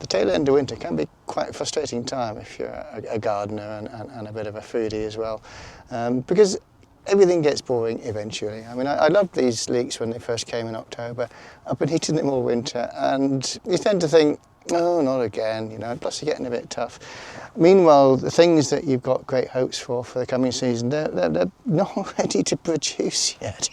The tail end of winter can be quite a frustrating time if you're a gardener and a bit of a foodie as well, because everything gets boring eventually. I mean, I loved these leeks when they first came in October. I've been eating them all winter, and you tend to think, oh, not again, you know, plus they're getting a bit tough. Meanwhile, the things that you've got great hopes for the coming season, they're not ready to produce yet.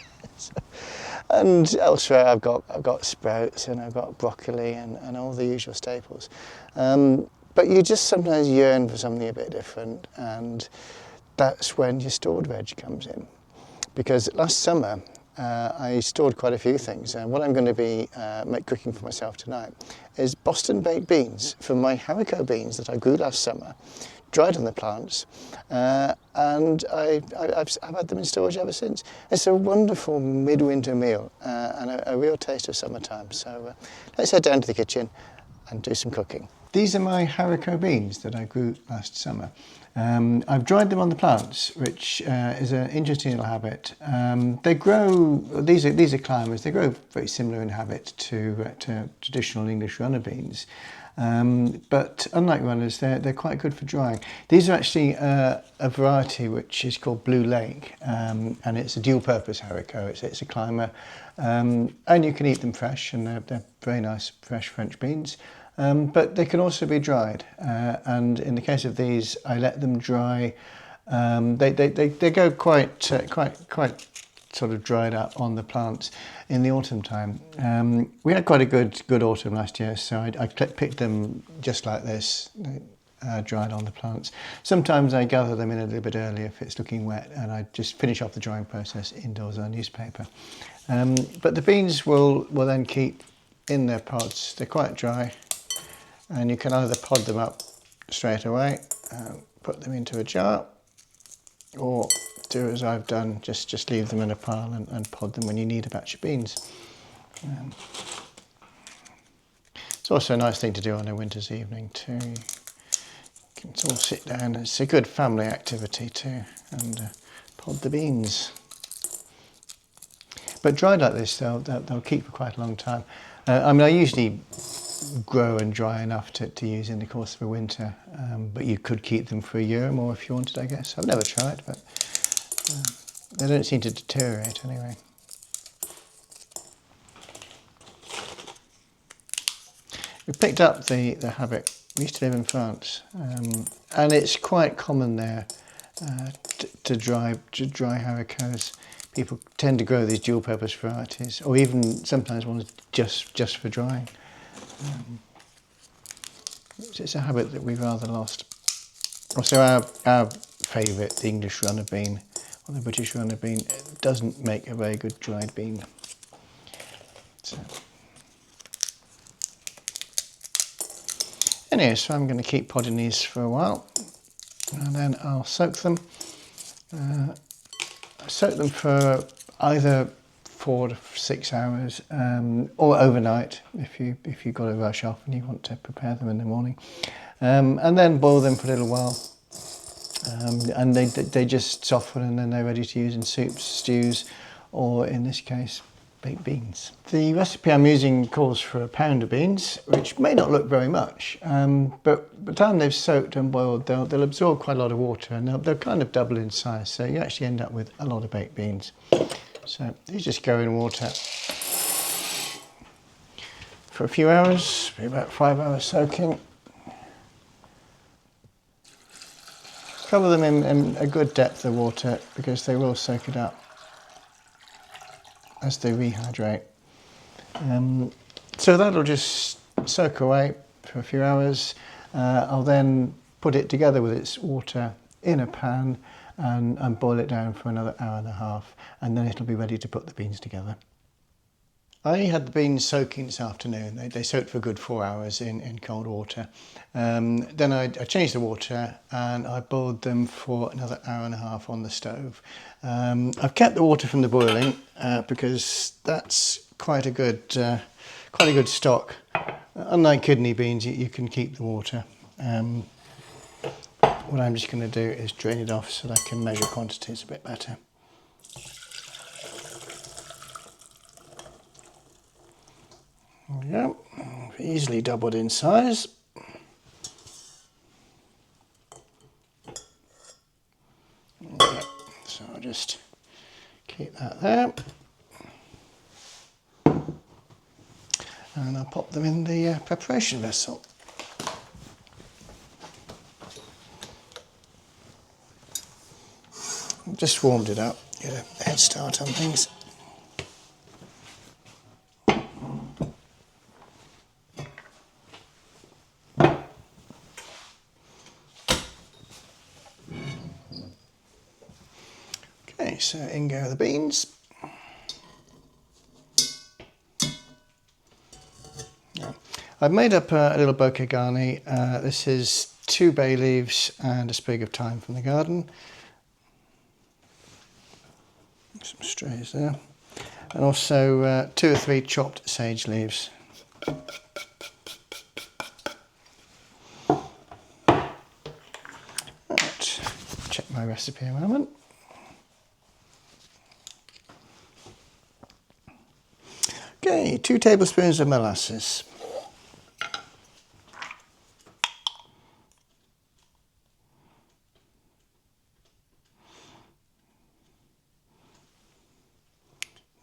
And elsewhere I've got sprouts and I've got broccoli and all the usual staples. But you just sometimes yearn for something a bit different, and that's when your stored veg comes in. Because last summer I stored quite a few things, and what I'm going to be cooking for myself tonight is Boston baked beans from my haricot beans that I grew last summer, dried on the plants, and I've had them in storage ever since. It's a wonderful midwinter meal and a real taste of summertime. So let's head down to the kitchen and do some cooking. These are my haricot beans that I grew last summer. I've dried them on the plants, which is an interesting little habit. They grow, these are climbers, they grow very similar in habit to traditional English runner beans. But unlike runners, they're quite good for drying. These are actually a variety which is called Blue Lake, and it's a dual-purpose haricot. It's a climber, and you can eat them fresh, and they're very nice fresh French beans. But they can also be dried, and in the case of these, I let them dry. They go quite sort of dried up on the plants in the autumn time. We had quite a good autumn last year, so I picked them just like this, dried on the plants. Sometimes I gather them in a little bit early if it's looking wet, and I just finish off the drying process indoors on newspaper. But the beans will then keep in their pods. They're quite dry, and you can either pod them up straight away, put them into a jar, or do as I've done, just leave them in a pile and pod them when you need a batch of beans. It's also a nice thing to do on a winter's evening too. You can all sit down, it's a good family activity too, and pod the beans. But dried like this, they'll keep for quite a long time. I mean, I usually grow and dry enough to use in the course of a winter, but you could keep them for a year or more if you wanted, I guess. I've never tried, but they don't seem to deteriorate anyway. We picked up the habit. We used to live in France, and it's quite common there to dry haricots. People tend to grow these dual-purpose varieties, or even sometimes ones just for drying. It's a habit that we've rather lost. Also, our favourite, the English runner bean, or the British runner bean, doesn't make a very good dried bean. So. Anyway, so I'm going to keep podding these for a while, and then I'll soak them. Soak them for either 4 to 6 hours, or overnight if you've got to rush off and you want to prepare them in the morning, and then boil them for a little while, and they just soften, and then they're ready to use in soups, stews, or in this case, baked beans. The recipe I'm using calls for a pound of beans, which may not look very much, but by the time they've soaked and boiled, they'll absorb quite a lot of water, and they'll kind of double in size, so you actually end up with a lot of baked beans. So these just go in water for a few hours, about 5 hours soaking. Cover them in a good depth of water because they will soak it up as they rehydrate. So that'll just soak away for a few hours. I'll then put it together with its water in a pan and boil it down for another hour and a half, and then it'll be ready to put the beans together. I had the beans soaking this afternoon. They soaked for a good 4 hours in cold water. Then I changed the water and I boiled them for another hour and a half on the stove. I've kept the water from the boiling because that's quite a good stock. Unlike kidney beans, you can keep the water. What I'm just going to do is drain it off so that I can measure quantities a bit better. There we go, easily doubled in size. Okay, so I'll just keep that there. And I'll pop them in the preparation vessel. I've just warmed it up, get a head start on things. Okay, so in go the beans. I've made up a little bouquet garni. This is 2 bay leaves and a sprig of thyme from the garden. Some strays there. And also 2 or 3 chopped sage leaves. Right, check my recipe a moment. Okay, 2 tablespoons of molasses.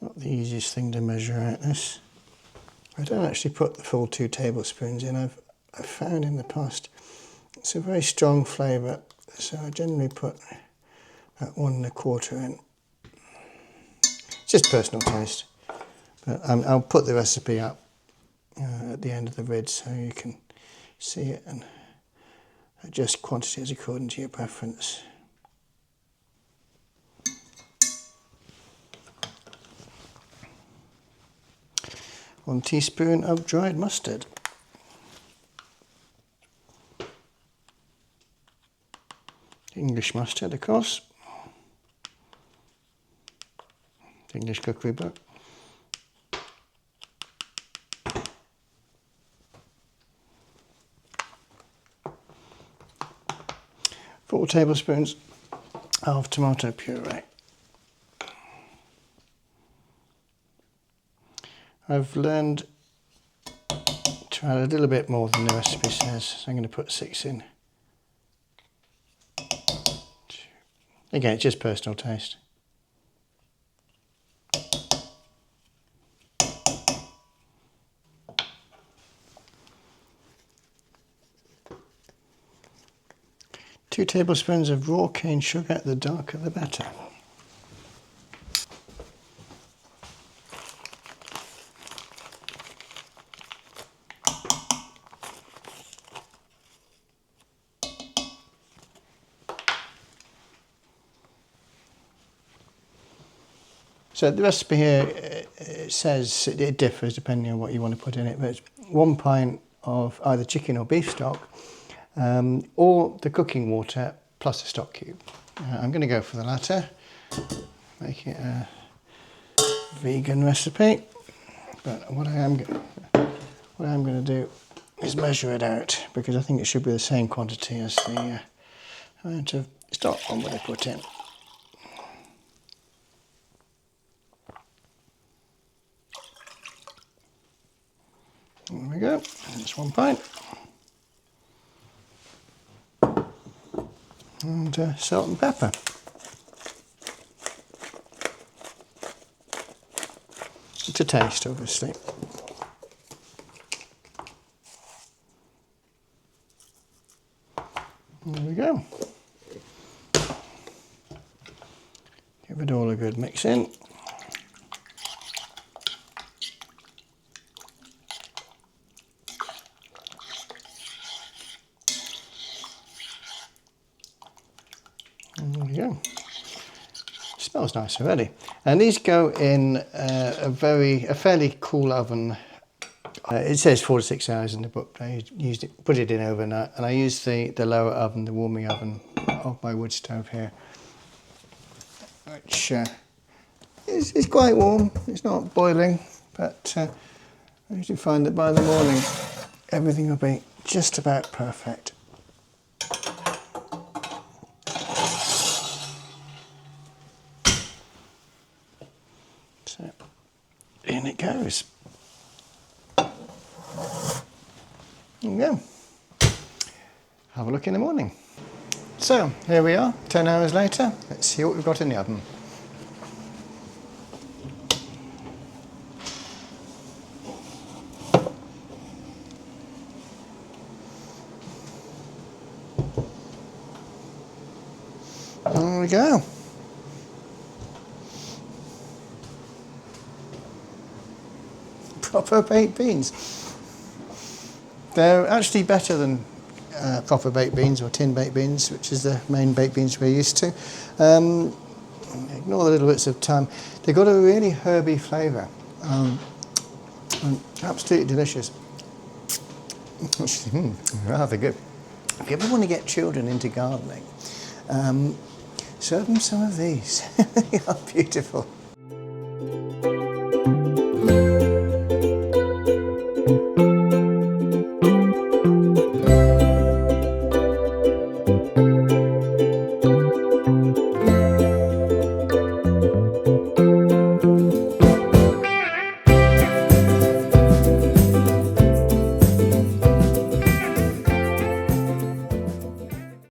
Not the easiest thing to measure out this. I don't actually put the full 2 tablespoons in. I've found in the past it's a very strong flavour, so I generally put about 1 1/4 in. It's just personal taste, but I'll put the recipe up at the end of the vid so you can see it and adjust quantities according to your preference. 1 teaspoon of dried mustard. English mustard, of course. English cookery book. 4 tablespoons of tomato puree. I've learned to add a little bit more than the recipe says, so I'm going to put 6 in. Again, it's just personal taste. Two tablespoons of raw cane sugar, the darker the better. So the recipe here, it says it differs depending on what you want to put in it, but it's 1 pint of either chicken or beef stock, or the cooking water plus a stock cube. I'm going to go for the latter, make it a vegan recipe, but what I am going to do is measure it out, because I think it should be the same quantity as the amount of stock I'm going to put in. There we go, that's 1 pint. And salt and pepper. To taste, obviously. There we go. Give it all a good mix in. There we go. Smells nice already. And these go in a fairly cool oven. It says 4 to 6 hours in the book. I put it in overnight, and I used the lower oven, the warming oven of my wood stove here, which is quite warm. It's not boiling, but I usually find that by the morning everything will be just about perfect. So in it goes. you go. Have a look in the morning. So here we are, 10 hours later. Let's see what we've got in the oven. There we go. Proper baked beans. They're actually better than proper baked beans or tin baked beans, which is the main baked beans we're used to. Ignore the little bits of thyme. They've got a really herby flavour. And absolutely delicious. Rather good. If you ever want to get children into gardening, serve them some of these. They are beautiful.